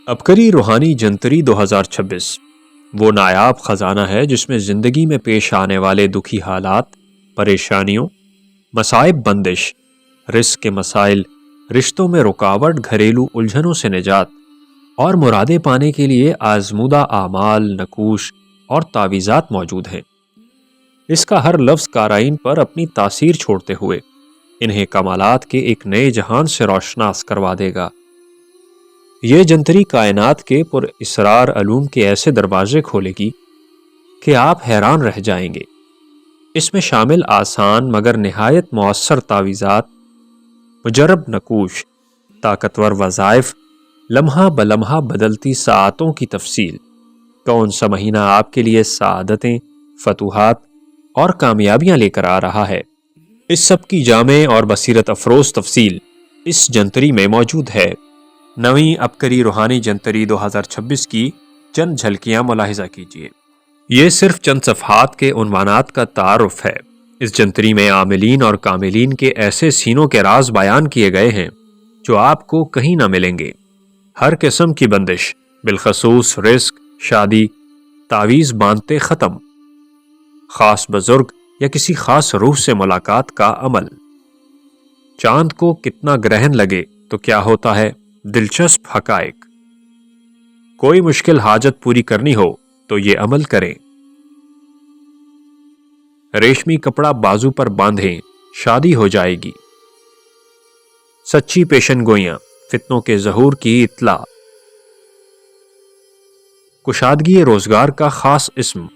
عبقری روحانی جنتری 2026 وہ نایاب خزانہ ہے جس میں زندگی میں پیش آنے والے دکھی حالات، پریشانیوں، مصائب، بندش، رزق کے مسائل، رشتوں میں رکاوٹ، گھریلو الجھنوں سے نجات اور مرادیں پانے کے لیے آزمودہ اعمال، نقوش اور تعویذات موجود ہیں۔ اس کا ہر لفظ قارئین پر اپنی تاثیر چھوڑتے ہوئے انہیں کمالات کے ایک نئے جہان سے روشناس کروا دے گا۔ یہ جنتری کائنات کے پر اسرار علوم کے ایسے دروازے کھولے گی کہ آپ حیران رہ جائیں گے۔ اس میں شامل آسان مگر نہایت مؤثر تعویذات، مجرب نقوش، طاقتور وظائف، لمحہ بلمحہ بدلتی ساعتوں کی تفصیل، کون سا مہینہ آپ کے لیے سعادتیں، فتوحات اور کامیابیاں لے کر آ رہا ہے، اس سب کی جامع اور بصیرت افروز تفصیل اس جنتری میں موجود ہے۔ نویں عبقری روحانی جنتری 2026 کی چند جھلکیاں ملاحظہ کیجیے۔ یہ صرف چند صفحات کے عنوانات کا تعارف ہے۔ اس جنتری میں عاملین اور کاملین کے ایسے سینوں کے راز بیان کیے گئے ہیں جو آپ کو کہیں نہ ملیں گے۔ ہر قسم کی بندش، بالخصوص رزق، شادی، تعویذ باندھتے ختم، خاص بزرگ یا کسی خاص روح سے ملاقات کا عمل۔ چاند کو کتنا گرہن لگے تو کیا ہوتا ہے، دلچسپ حقائق۔ کوئی مشکل حاجت پوری کرنی ہو تو یہ عمل کریں۔ ریشمی کپڑا بازو پر باندھیں، شادی ہو جائے گی۔ سچی پیشن گوئیاں، فتنوں کے ظہور کی اطلاع۔ کشادگی روزگار کا خاص اسم،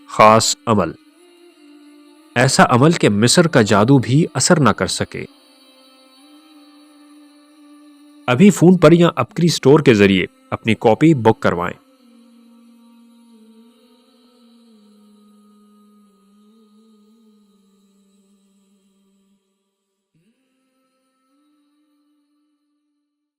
خاص عمل، ایسا عمل کہ مصر کا جادو بھی اثر نہ کر سکے۔ ابھی فون پر یا عبقری سٹور کے ذریعے اپنی کاپی بک کروائیں۔